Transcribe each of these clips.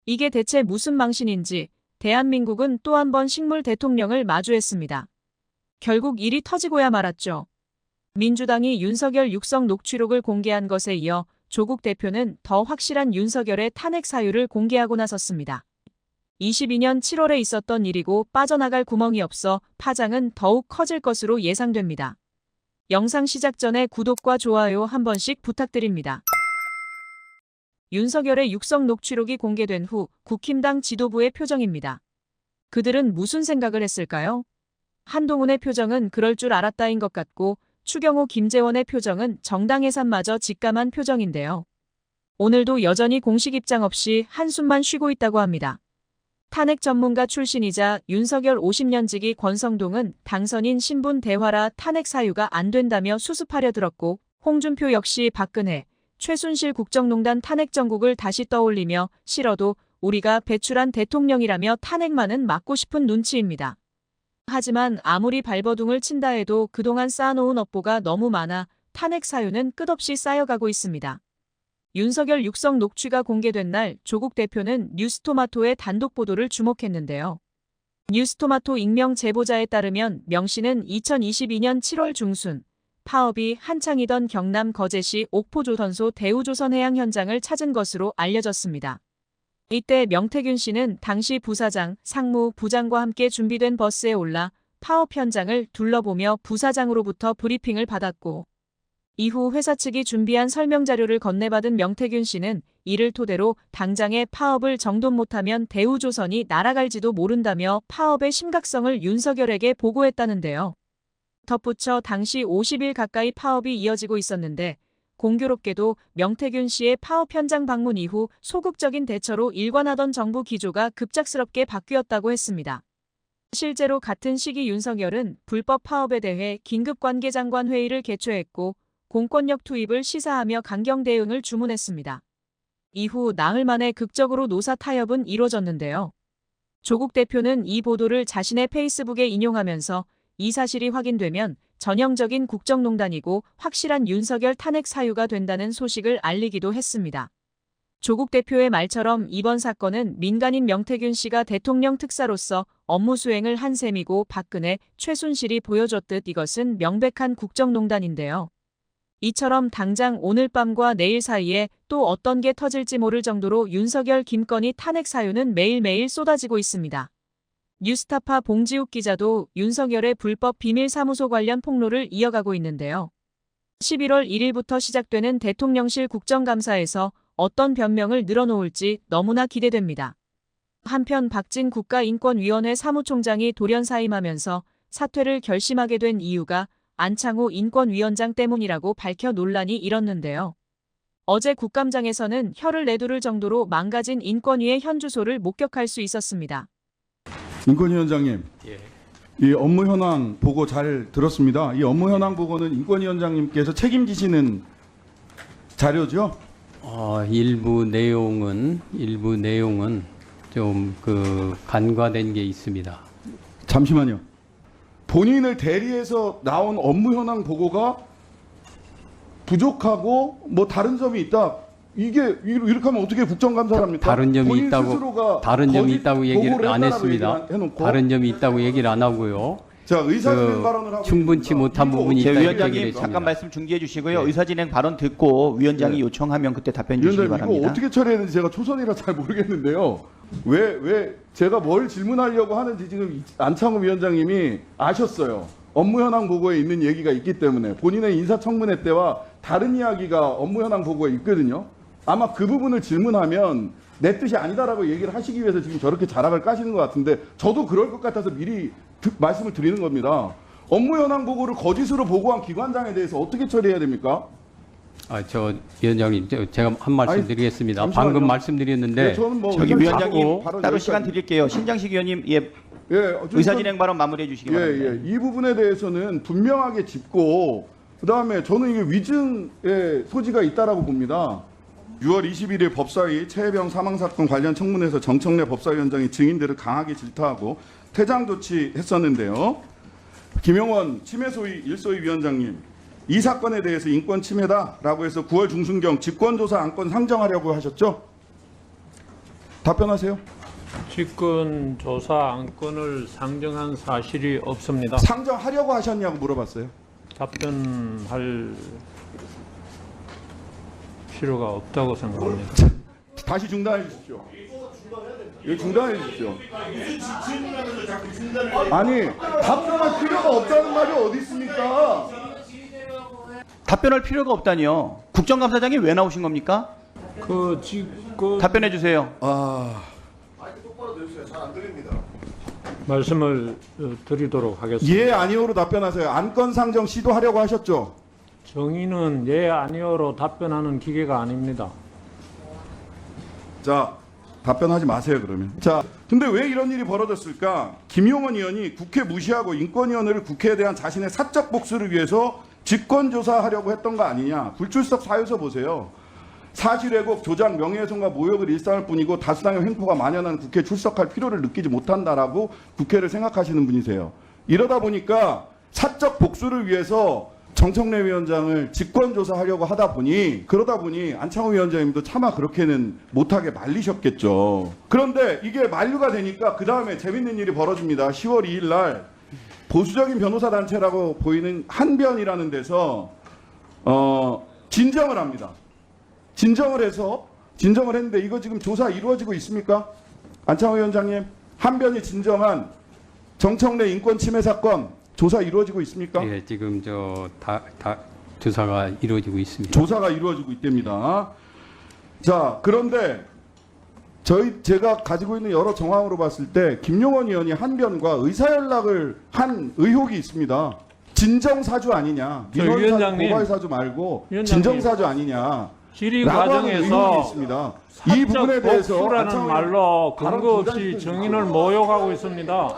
이게 대체 무슨 망신인지 대한민국은 또 한 번 식물 대통령을 마주했습니다. 결국 일이 터지고야 말았죠. 민주당이 윤석열 육성 녹취록을 공개한 것에 이어 조국 대표는 더 확실한 윤석열의 탄핵 사유를 공개하고 나섰습니다. 22년 7월에 있었던 일이고 빠져나갈 구멍이 없어 파장은 더욱 커질 것으로 예상됩니다. 영상 시작 전에 구독과 좋아요 한 번씩 부탁드립니다. 윤석열의 육성 녹취록이 공개된 후 국힘당 지도부의 표정입니다. 그들은 무슨 생각을 했을까요? 한동훈의 표정은 그럴 줄 알았다인 것 같고 추경호 김재원의 표정은 정당 해산마저 직감한 표정인데요. 오늘도 여전히 공식 입장 없이 한숨만 쉬고 있다고 합니다. 탄핵 전문가 출신이자 윤석열 50년 지기 권성동은 당선인 신분 대화라 탄핵 사유가 안 된다며 수습하려 들었고 홍준표 역시 박근혜, 최순실 국정농단 탄핵 정국을 다시 떠올리며 싫어도 우리가 배출한 대통령이라며 탄핵만은 막고 싶은 눈치입니다. 하지만 아무리 발버둥을 친다 해도 그동안 쌓아놓은 업보가 너무 많아 탄핵 사유는 끝없이 쌓여가고 있습니다. 윤석열 육성 녹취가 공개된 날 조국 대표는 뉴스토마토의 단독 보도를 주목했는데요. 뉴스토마토 익명 제보자에 따르면 명 씨는 2022년 7월 중순 파업이 한창이던 경남 거제시 옥포조선소 대우조선 해양 현장을 찾은 것으로 알려졌습니다. 이때 명태균 씨는 당시 부사장, 상무, 부장과 함께 준비된 버스에 올라 파업 현장을 둘러보며 부사장으로부터 브리핑을 받았고 이후 회사 측이 준비한 설명 자료를 건네받은 명태균 씨는 이를 토대로 당장의 파업을 정돈 못하면 대우조선이 날아갈지도 모른다며 파업의 심각성을 윤석열에게 보고했다는데요. 덧붙여 당시 50일 가까이 파업이 이어지고 있었는데 공교롭게도 명태균 씨의 파업 현장 방문 이후 소극적인 대처로 일관하던 정부 기조가 급작스럽게 바뀌었다고 했습니다. 실제로 같은 시기 윤석열은 불법 파업에 대해 긴급관계장관 회의를 개최했고 공권력 투입을 시사하며 강경 대응을 주문했습니다. 이후 나흘 만에 극적으로 노사 타협은 이뤄졌는데요. 조국 대표는 이 보도를 자신의 페이스북에 인용하면서 이 사실이 확인되면 전형적인 국정농단이고 확실한 윤석열 탄핵 사유가 된다는 소식을 알리기도 했습니다. 조국 대표의 말처럼 이번 사건은 민간인 명태균 씨가 대통령 특사로서 업무 수행을 한 셈이고 박근혜, 최순실이 보여줬듯 이것은 명백한 국정농단인데요. 이처럼 당장 오늘 밤과 내일 사이에 또 어떤 게 터질지 모를 정도로 윤석열 김건희 탄핵 사유는 매일매일 쏟아지고 있습니다. 뉴스타파 봉지욱 기자도 윤석열의 불법 비밀사무소 관련 폭로를 이어가고 있는데요. 11월 1일부터 시작되는 대통령실 국정감사에서 어떤 변명을 늘어놓을지 너무나 기대됩니다. 한편 박진 국가인권위원회 사무총장이 돌연사임하면서 사퇴를 결심하게 된 이유가 안창호 인권위원장 때문이라고 밝혀 논란이 일었는데요. 어제 국감장에서는 혀를 내두를 정도로 망가진 인권위의 현 주소를 목격할 수 있었습니다. 인권위원장님, 이 업무 현황 보고 잘 들었습니다. 이 업무 현황 보고는 인권위원장님께서 책임지시는 자료죠? 일부 내용은 좀 간과된 게 있습니다. 잠시만요. 본인을 대리해서 나온 업무 현황 보고가 부족하고 뭐 다른 점이 있다. 이게 이렇게 하면 어떻게 국정감사를 합니까? 다른 점이 본인 있다고 스스로가 다른 점이 있다고 얘기를 보고를 안 했다라고 했습니다. 해놓고. 다른 점이 있다고 얘기를 안 하고요. 자, 의사진행 발언을 하고 충분치 있습니다. 못한 이거 부분이 어떻게 있다. 위원장님 얘기를 잠깐 했습니다. 말씀 중지해 주시고요. 네. 의사진행 발언 듣고 위원장이 네. 요청하면 그때 답변 주시기 위원장님 이거 바랍니다. 어떻게 처리해야 되는지 제가 초선이라 잘 모르겠는데요. 왜 제가 뭘 질문하려고 하는지 지금 안창호 위원장님이 아셨어요. 업무 현황 보고에 있는 얘기가 있기 때문에 본인의 인사청문회 때와 다른 이야기가 업무 현황 보고에 있거든요. 아마 그 부분을 질문하면 내 뜻이 아니다라고 얘기를 하시기 위해서 지금 저렇게 자락을 까시는 것 같은데 저도 그럴 것 같아서 미리 말씀을 드리는 겁니다. 업무 현황 보고를 거짓으로 보고한 기관장에 대해서 어떻게 처리해야 됩니까? 위원장님, 제가 한 말씀 아니, 드리겠습니다. 잠시만요. 방금 말씀드렸는데 네, 저는 뭐 저기 위원장님 바로 따로 여기까지. 시간 드릴게요. 신장식 의원님 어쨌든 의사진행 발언 마무리해 주시기 바랍니다. 이 부분에 대해서는 분명하게 짚고 그다음에 저는 이게 위증의 소지가 있다라고 봅니다. 6월 21일 법사위 최혜병 사망사건 관련 청문회에서 정청래 법사위원장이 증인들을 강하게 질타하고 퇴장 조치했었는데요. 김용원 침해소위 1소위 위원장님, 이 사건에 대해서 인권 침해다라고 해서 9월 중순경 직권조사 안건 상정하려고 하셨죠? 답변하세요. 직권 조사 안건을 상정한 사실이 없습니다. 상정하려고 하셨냐고 물어봤어요. 답변할 필요가 없다고 생각합니다. 다시 중단해 주십시오. 이거 중단해 주십시오. 아니 답변할 필요가 없다는 말이 어디 있습니까? 답변할 필요가 없다니요. 국정감사장이 왜 나오신 겁니까? 그 직권 답변해 주세요. 말씀을 드리도록 하겠습니다. 예 아니오로 답변하세요. 안건 상정 시도하려고 하셨죠? 정의는 예 아니오로 답변하는 기계가 아닙니다. 자 답변하지 마세요 그러면. 자 근데 왜 이런 일이 벌어졌을까? 김용원 의원이 국회 무시하고 인권위원회를 국회에 대한 자신의 사적 복수를 위해서 직권조사하려고 했던 거 아니냐. 불출석 사유서 보세요. 사실 왜곡, 조작, 명예훼손과 모욕을 일삼을 뿐이고 다수당의 횡포가 만연한 국회에 출석할 필요를 느끼지 못한다라고 국회를 생각하시는 분이세요. 이러다 보니까 사적 복수를 위해서 정청래 위원장을 직권조사하려고 하다 보니 그러다 보니 안창호 위원장님도 차마 그렇게는 못하게 말리셨겠죠. 그런데 이게 만류가 되니까 그 다음에 재밌는 일이 벌어집니다. 10월 2일 날 보수적인 변호사 단체라고 보이는 한변이라는 데서 진정을 합니다. 진정을 했는데 이거 지금 조사 이루어지고 있습니까? 안창호 위원장님, 한변이 진정한 정청래 인권 침해 사건 조사 이루어지고 있습니까? 예, 지금 다 조사가 이루어지고 있습니다. 조사가 이루어지고 있답니다. 자, 그런데 제가 가지고 있는 여러 정황으로 봤을 때 김용원 의원이 한변과 의사연락을 한 의혹이 있습니다. 진정사주 아니냐, 민원사주, 위원장님, 고발사주 말고 위원장님, 진정사주 아니냐. 질의 라고 하는 의혹이 과정에서 있습니다. 이 부분에 대해서 복수라는 안창호 말로 발언 근거 없이 중단시켜 정인을 모욕하고 있습니다.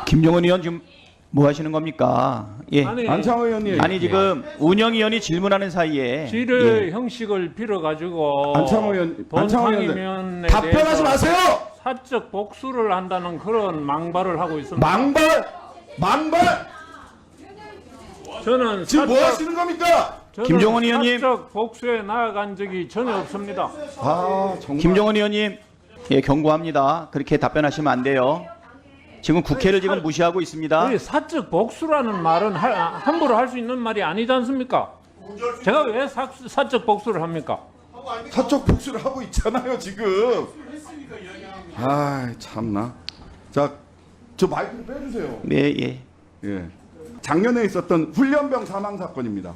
김종원 의원 지금 뭐 하시는 겁니까? 예. 안창호 의원님, 아니 지금 운영위원이 질문하는 사이에 질의 예. 형식을 빌어가지고 안창호 의원, 안창호 의원님, 본상임위원에 답변하지 대해서 마세요. 사적 복수를 한다는 그런 망발을 하고 있습니다. 망발. 저는 지금 뭐 하시는 겁니까? 김종원 의원님. 사적 복수에 나아간 적이 전혀 없습니다. 아 정말. 김종원 의원님, 예, 경고합니다. 그렇게 답변하시면 안 돼요. 지금 국회를 지금 무시하고 있습니다. 이 사적 복수라는 말은 함부로 할 수 있는 말이 아니지 않습니까? 제가 왜 사적 복수를 합니까? 사적 복수를 하고 있잖아요 지금. 아 참나. 자, 저 마이크 빼주세요. 네, 예. 예. 작년에 있었던 훈련병 사망 사건입니다.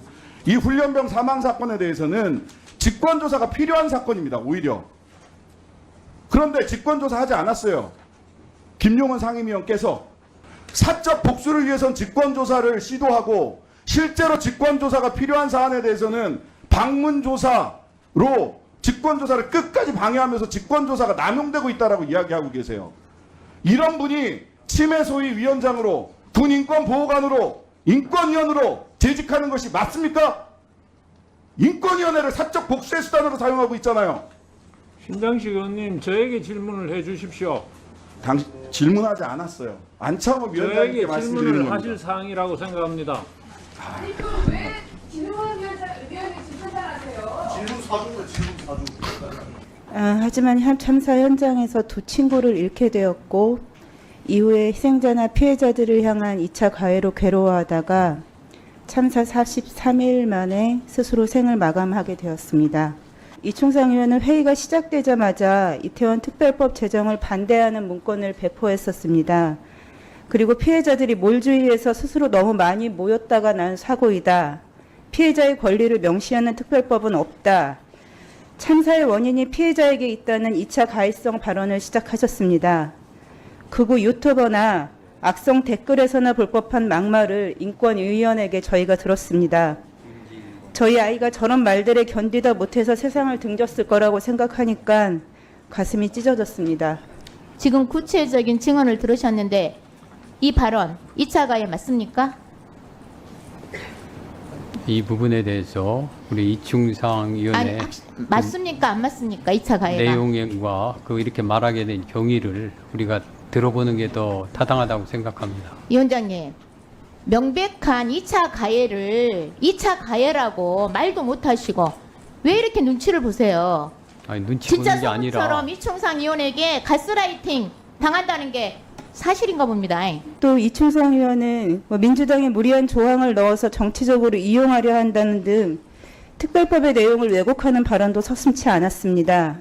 이 훈련병 사망 사건에 대해서는 직권조사가 필요한 사건입니다. 오히려. 그런데 직권조사 하지 않았어요. 김용원 상임위원께서 사적 복수를 위해선 직권조사를 시도하고 실제로 직권조사가 필요한 사안에 대해서는 방문조사로 직권조사를 끝까지 방해하면서 직권조사가 남용되고 있다라고 이야기하고 계세요. 이런 분이 치매 소위 위원장으로 군인권보호관으로 인권위원으로 재직하는 것이 맞습니까? 인권위원회를 사적 복수의 수단으로 사용하고 있잖아요. 신장식 의원님, 저에게 질문을 해 주십시오. 당신 질문하지 않았어요. 안창호 위원장님께 저에게 말씀드리는 질문을 겁니다. 하실 사항이라고 생각합니다. 왜 김용원 위원장이 질문하세요? 하지만 참사 현장에서 두 친구를 잃게 되었고 이후에 희생자나 피해자들을 향한 2차 가해로 괴로워하다가 참사 43일 만에 스스로 생을 마감하게 되었습니다. 이충상 의원은 회의가 시작되자마자 이태원 특별법 제정을 반대하는 문건을 배포했었습니다. 그리고 피해자들이 몰주의해서 스스로 너무 많이 모였다가 난 사고이다. 피해자의 권리를 명시하는 특별법은 없다. 참사의 원인이 피해자에게 있다는 2차 가해성 발언을 시작하셨습니다. 극우 유튜버나 악성 댓글에서나 볼 법한 막말을 인권위원에게 저희가 들었습니다. 저희 아이가 저런 말들에 견디다 못해서 세상을 등졌을 거라고 생각하니까 가슴이 찢어졌습니다. 지금 구체적인 증언을 들으셨는데 이 발언 2차 가해 맞습니까? 이 부분에 대해서 우리 이충상 위원회 맞습니까? 안 맞습니까? 2차 가해가. 내용과 이렇게 말하게 된 경위를 우리가 들어보는 게 더 타당하다고 생각합니다. 위원장님, 명백한 2차 가해를 2차 가해라고 말도 못하시고 왜 이렇게 눈치를 보세요? 아니, 눈치 진짜 보는 게 아니라 소문처럼 이충상 의원에게 가스라이팅 당한다는 게 사실인가 봅니다. 또 이충상 의원은 민주당의 무리한 조항을 넣어서 정치적으로 이용하려 한다는 등 특별법의 내용을 왜곡하는 발언도 서슴지 않았습니다.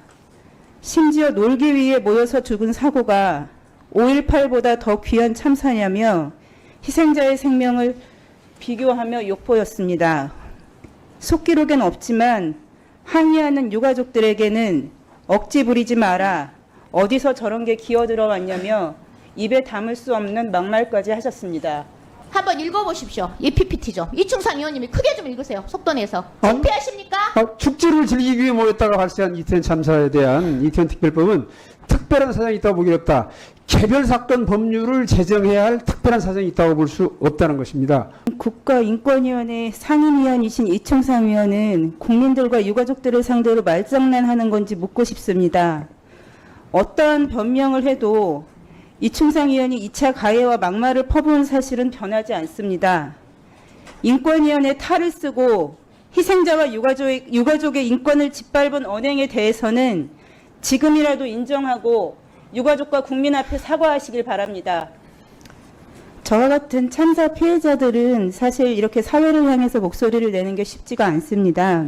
심지어 놀기 위해 모여서 죽은 사고가 5.18보다 더 귀한 참사냐며 희생자의 생명을 비교하며 욕보였습니다. 속기록엔 없지만 항의하는 유가족들에게는 억지 부리지 마라, 어디서 저런 게 기어들어왔냐며 입에 담을 수 없는 막말까지 하셨습니다. 한번 읽어보십시오. 이 PPT 좀. 이충상 의원님이 크게 좀 읽으세요. 속도 내서. 창피하십니까? 축제를 즐기기 위해 모였다가 발생한 이태원 참사에 대한 이태원 특별법은 특별한 사정이 있다고 보기 어렵다. 개별 사건 법률을 제정해야 할 특별한 사정이 있다고 볼 수 없다는 것입니다. 국가인권위원회 상임위원이신 이충상 의원은 국민들과 유가족들을 상대로 말장난하는 건지 묻고 싶습니다. 어떠한 변명을 해도 이충상 의원이 2차 가해와 막말을 퍼부은 사실은 변하지 않습니다. 인권위원회 탈을 쓰고 희생자와 유가족의 인권을 짓밟은 언행에 대해서는 지금이라도 인정하고 유가족과 국민 앞에 사과하시길 바랍니다. 저와 같은 참사 피해자들은 사실 이렇게 사회를 향해서 목소리를 내는 게 쉽지가 않습니다.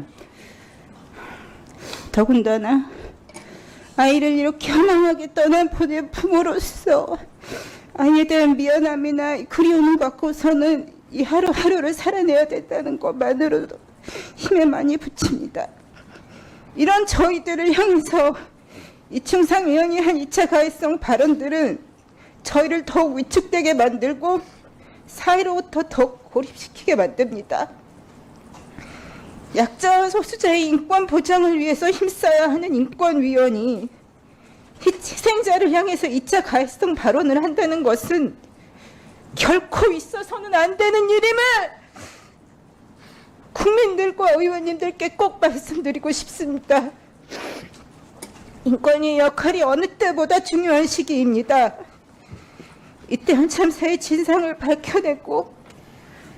더군다나 아이를 이렇게 허망하게 떠난 보낸 부모로서 아이에 대한 미안함이나 그리움을 갖고서는 이 하루하루를 살아내야 된다는 것만으로도 힘에 많이 부칩니다. 이런 저희들을 향해서 이충상 의원이 한 2차 가해성 발언들은 저희를 더욱 위축되게 만들고 사회로부터 더욱 고립시키게 만듭니다. 약자와 소수자의 인권 보장을 위해서 힘써야 하는 인권위원이 희생자를 향해서 2차 가해성 발언을 한다는 것은 결코 있어서는 안 되는 일임을 국민들과 의원님들께 꼭 말씀드리고 싶습니다. 인권위의 역할이 어느 때보다 중요한 시기입니다. 이태원 참사의 진상을 밝혀내고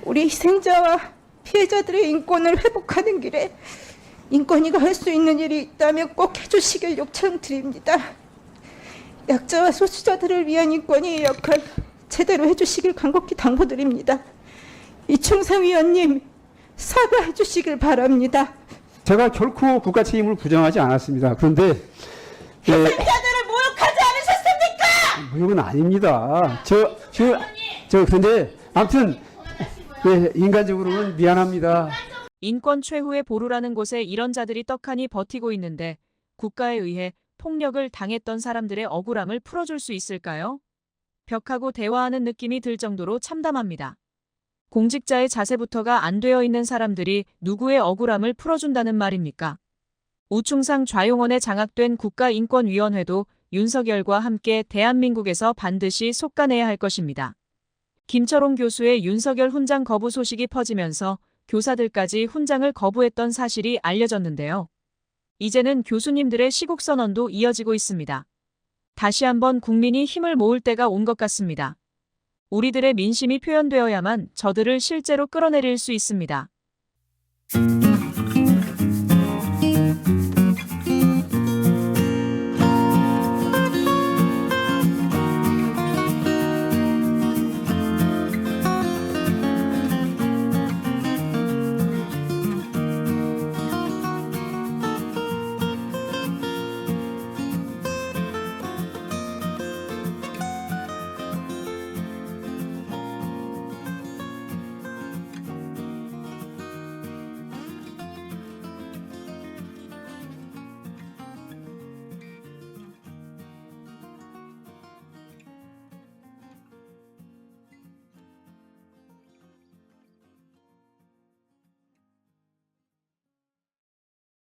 우리 희생자와 피해자들의 인권을 회복하는 길에 인권위가 할 수 있는 일이 있다면 꼭 해주시길 요청드립니다. 약자와 소수자들을 위한 인권위의 역할 제대로 해주시길 간곡히 당부드립니다. 이충상 위원님 사과해 주시길 바랍니다. 제가 결코 국가 책임을 부정하지 않았습니다. 그런데 희생자들을 모욕하지 않으셨습니까? 모욕은 아닙니다. 그런데 아무튼 인간적으로는 미안합니다. 인권 최후의 보루라는 곳에 이런 자들이 떡하니 버티고 있는데 국가에 의해 폭력을 당했던 사람들의 억울함을 풀어줄 수 있을까요? 벽하고 대화하는 느낌이 들 정도로 참담합니다. 공직자의 자세부터가 안 되어 있는 사람들이 누구의 억울함을 풀어준다는 말입니까? 우충상 좌용원에 장악된 국가인권위원회도 윤석열과 함께 대한민국에서 반드시 속아내야 할 것입니다. 김철옹 교수의 윤석열 훈장 거부 소식이 퍼지면서 교사들까지 훈장을 거부했던 사실이 알려졌는데요. 이제는 교수님들의 시국선언도 이어지고 있습니다. 다시 한번 국민이 힘을 모을 때가 온 것 같습니다. 우리들의 민심이 표현되어야만 저들을 실제로 끌어내릴 수 있습니다.